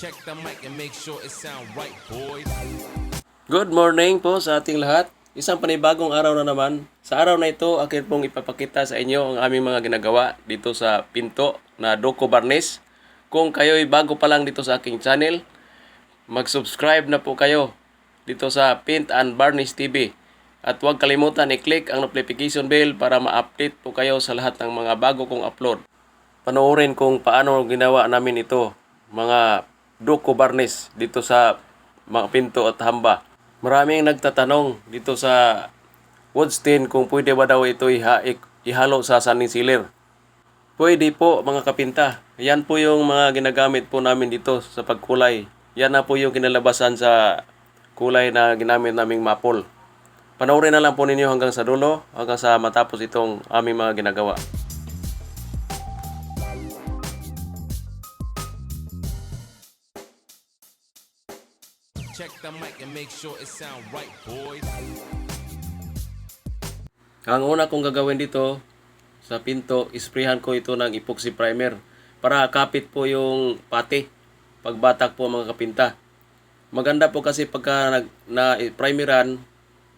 Check the mic and make sure it sound right, boys. Good morning po sa ating lahat. Isang panibagong araw na naman. Sa araw na ito, akin pong ipapakita sa inyo ang aming mga ginagawa dito sa pinto na Doco Barnes. Kung kayo'y bago pa lang dito sa aking channel, mag-subscribe na po kayo dito sa Paint and Varnish TV. At huwag kalimutan i-click ang notification bell para ma-update po kayo sa lahat ng mga bago kong upload. Panoorin kung paano ginawa namin ito, mga Doco Barnes dito sa mga pinto at hamba. Maraming nagtatanong dito sa wood stain kung pwede ba daw ito ihalo sa sunny sealer. Pwede po mga kapinta. Yan po yung mga ginagamit po namin dito sa pagkulay. Yan na po yung kinalabasan sa kulay na ginamit naming maple. Panoorin na lang po ninyo hanggang sa dulo, hanggang sa matapos itong aming mga ginagawa. Check the mic and make sure it sound right, boys. Ang una kong gagawin dito sa pinto, isprayhan ko ito ng epoxy primer para kapit po yung pati pagbatak po mga kapinta. Maganda po kasi pagka na-primeran,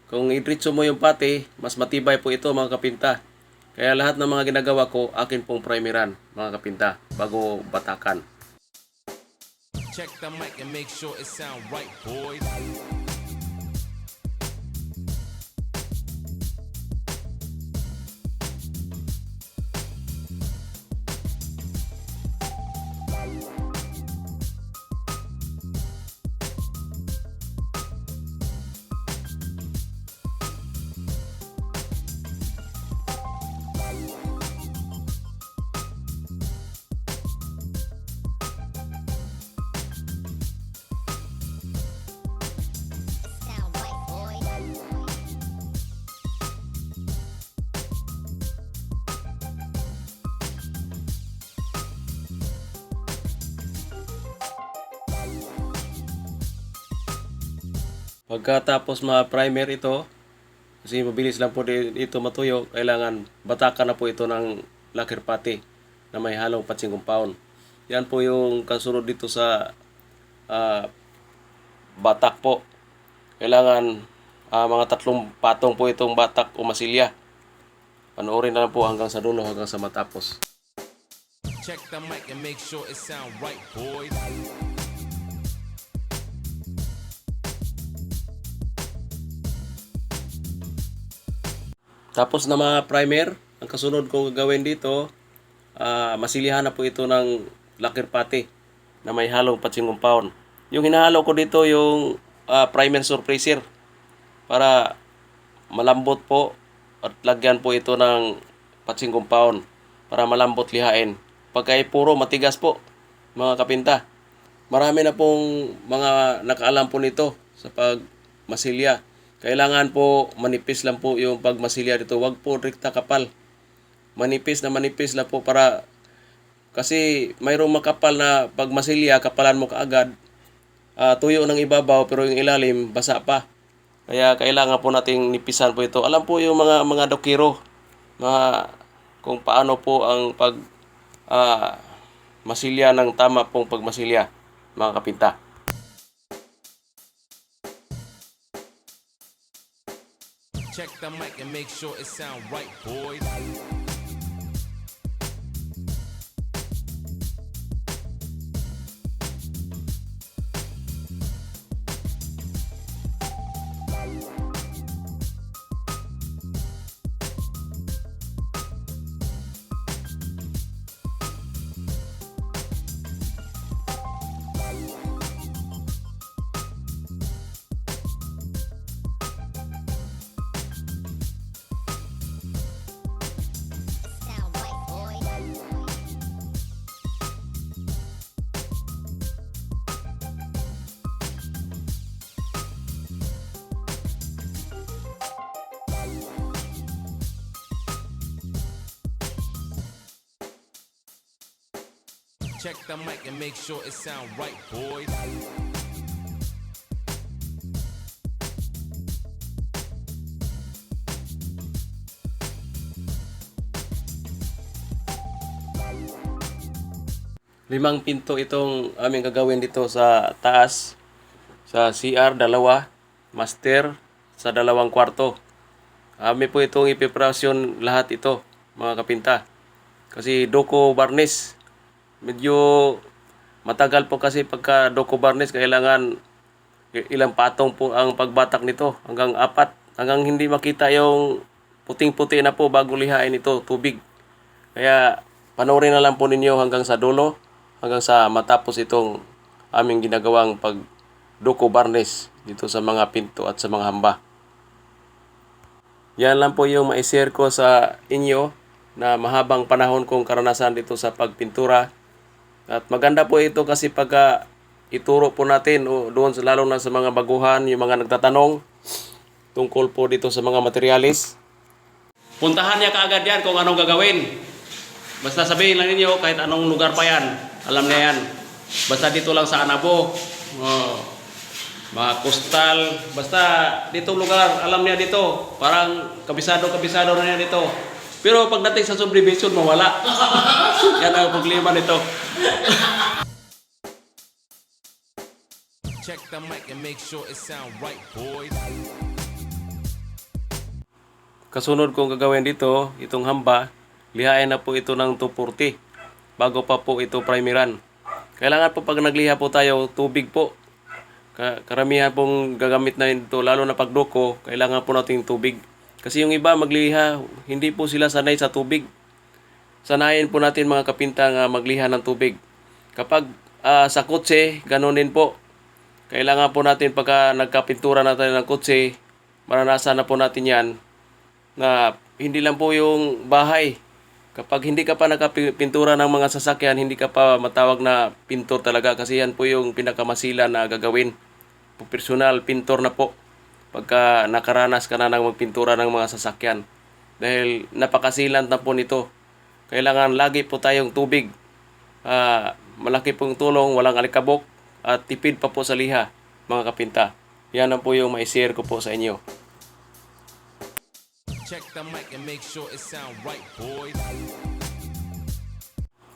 kung idritso mo yung pati, mas matibay po ito mga kapinta. Kaya lahat ng mga ginagawa ko, akin pong primeran mga kapinta bago batakan. Check the mic and make sure it sound right, boys. Pagkatapos ma-primer ito, kasi mabilis lang po ito matuyo, kailangan batakan na po ito ng lacquer putty na may halong patching compound. Yan po yung kasunod dito sa batak po. Kailangan mga 3 patong po itong batak o masilya. Panoorin na lang po hanggang sa dulo, hanggang sa matapos. Check the mic and make sure it sound right, boys. Tapos na mga primer, ang kasunod ko gagawin dito, masilihan na po ito ng lacquer putty na may halong patching compound. Yung hinahalo ko dito yung primer surfacer para malambot po at lagyan po ito ng patching compound para malambot lihain. Pagka puro matigas po mga kapinta. Marami na pong mga nakaalam po nito sa pagmasilya. Kailangan po manipis lang po yung pagmasilya dito. Huwag po rekta kapal. Manipis lang po para kasi mayroong makapal na pagmasilya, kapalan mo kaagad. Tuyo ng ibabaw pero yung ilalim basa pa. Kaya kailangan po nating nipisan po ito. Alam po yung mga dokiro kung paano po ang masilya ng tama pong pagmasilya mga kapinta. Check the mic and make sure it sound right, boys. Check the mic and make sure it sound right, boys. 5 pinto itong aming gagawin dito sa taas. Sa CR, dalawa. Master, sa 2 kwarto. Amin po itong ipiprasyon lahat ito, mga kapinta. Kasi doko varnish, medyo matagal po kasi pagka doko varnish, kailangan ilang patong po ang pagbatak nito. Hanggang 4, hanggang hindi makita yung puting-puti na po bago lihain ito, tubig. Kaya panoorin na lang po ninyo hanggang sa dulo, hanggang sa matapos itong aming ginagawang pag doko varnish dito sa mga pinto at sa mga hamba. Yan lang po yung ma-share ko sa inyo na mahabang panahon kong karanasan dito sa pagpintura. At maganda po ito kasi pagka ituro po natin o doon lalo na sa mga baguhan, yung mga nagtatanong tungkol po dito sa mga materialis. Puntahan niya kaagad yan kung anong gagawin. Basta sabihin lang ninyo kahit anong lugar pa yan. Alam niya yan. Basta dito lang sa Anabo. Mga Coastal. Basta dito lugar. Alam niya dito. Parang kabisado na niya dito. Pero pagdating sa subdivision, mawala. Yan ang problema nito. Check the mic and make sure it sound right, boys. Kasunod kong gagawin dito, itong hamba, lihain na po ito ng 240 bago pa po ito primeran. Kailangan po pag nagliha po tayo, tubig po. Karamihan pong gagamit na ito, lalo na pagdoko, kailangan po natin tubig. Kasi yung iba magliha, hindi po sila sanay sa tubig. Sanayin po natin mga kapinta nga magliha ng tubig. Kapag sa kotse, ganoon din po. Kailangan po natin pagka nagkapintura natin ng kotse, maranasan na po natin yan na hindi lang po yung bahay. Kapag hindi ka pa nakapintura ng mga sasakyan, hindi ka pa matawag na pintor talaga kasi yan po yung pinakamasila na gagawin. Personal pintor na po pagka nakaranas ka na ng magpintura ng mga sasakyan. Dahil napakasilan na po nito. Kailangan lagi po tayong tubig. Malaki pong tulong, walang alikabok at tipid pa po sa liha, mga kapinta. Yan ang po yung ma-share ko po sa inyo. Check the mic and make sure it sound right, boys.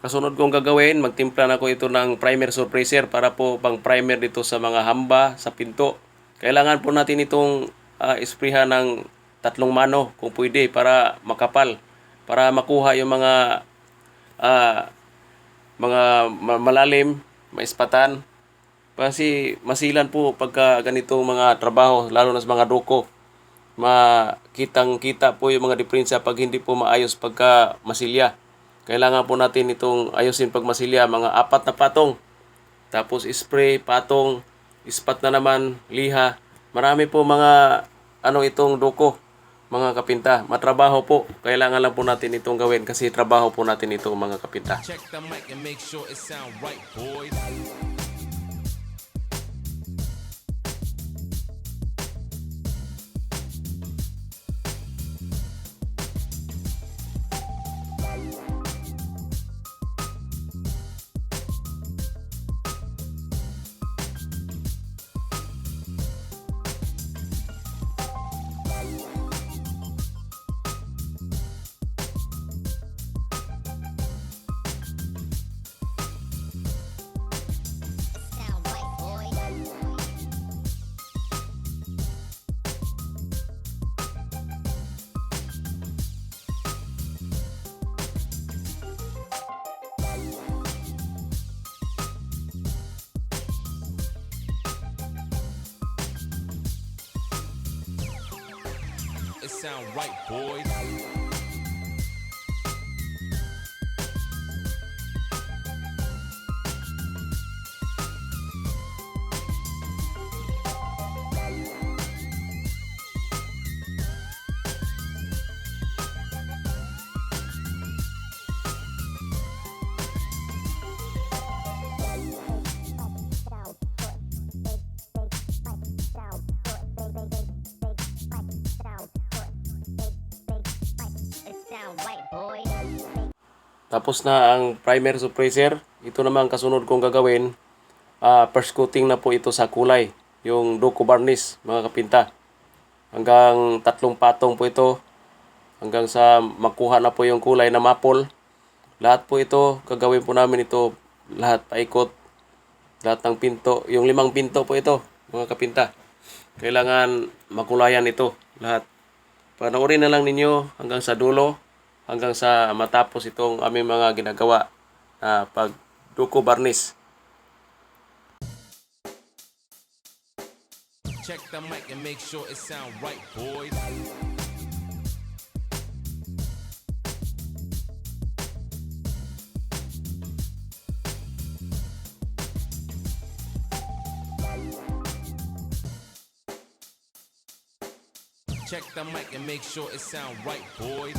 Kasunod kong gagawin, magtimpla na ko ito ng primer surpriser para po pang primer dito sa mga hamba, sa pinto. Kailangan po natin itong isprayhan ng 3 mano kung pwede para makapal. Para makuha yung mga malalim, maispatan. Kasi masilan po pagka ganitong mga trabaho, lalo na sa mga doko. Makitang-kita po yung mga diferensya pag hindi po maayos pagka masilya. Kailangan po natin itong ayusin pag masilya, mga 4 na patong. Tapos spray, patong, ispat na naman, liha. Marami po mga itong doko, mga kapinta. Matrabaho po. Kailangan lang po natin itong gawin kasi trabaho po natin ito, mga kapinta. Check the mic and make sure it sound right, boys. Sound right, boy. It sound right, boys. It sound right, boy. Tapos na ang primer surpriser. Ito naman kasunod kong gagawin. First coating na po ito sa kulay. Yung doko varnish, mga kapinta. Hanggang 3 patong po ito. Hanggang sa makuha na po yung kulay na maple. Lahat po ito, gagawin po namin ito lahat paikot, lahat ng pinto. Yung 5 pinto po ito, mga kapinta. Kailangan makulayan ito lahat. Panoorin na lang ninyo hanggang sa dulo, hanggang sa matapos itong aming mga ginagawa na pagduko barnis. Check the mic and make sure it sound right, boys. Check the mic and make sure it sound right, boys.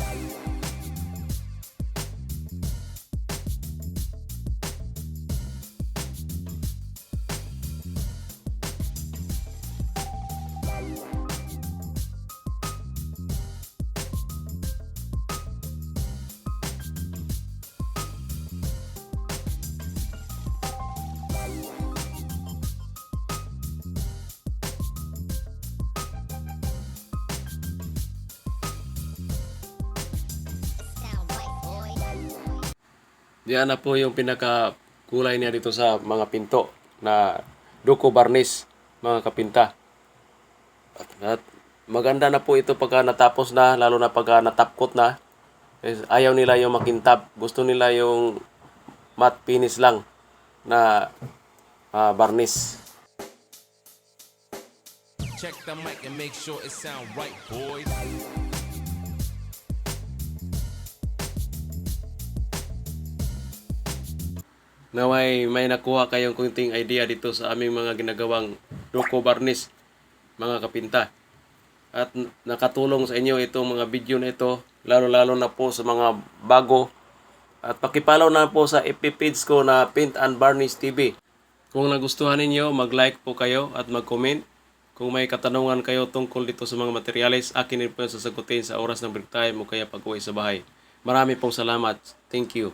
Sound white, boys. Diyan na po yung pinaka kulay niya dito sa mga pinto na duko barnis, mga kapinta. At maganda na po ito pagka natapos na, lalo na pagka natapkot na. Ayaw nila yung makintab. Gusto nila yung matte finish lang na barnis. Check the mic and make sure it sound right, boys. Na may nakuha kayong kunting idea dito sa aming mga ginagawang duko barnis, mga kapinta. At nakatulong sa inyo itong mga video na ito, lalo-lalo na po sa mga bago. At pakipollow na po sa FB page ko na Paint and Varnish TV. Kung nagustuhan ninyo, mag-like po kayo at mag-comment. Kung may katanungan kayo tungkol dito sa mga materyales, akin din po sasagutin sa oras ng break time o kaya pag-uwi sa bahay. Marami pong salamat. Thank you.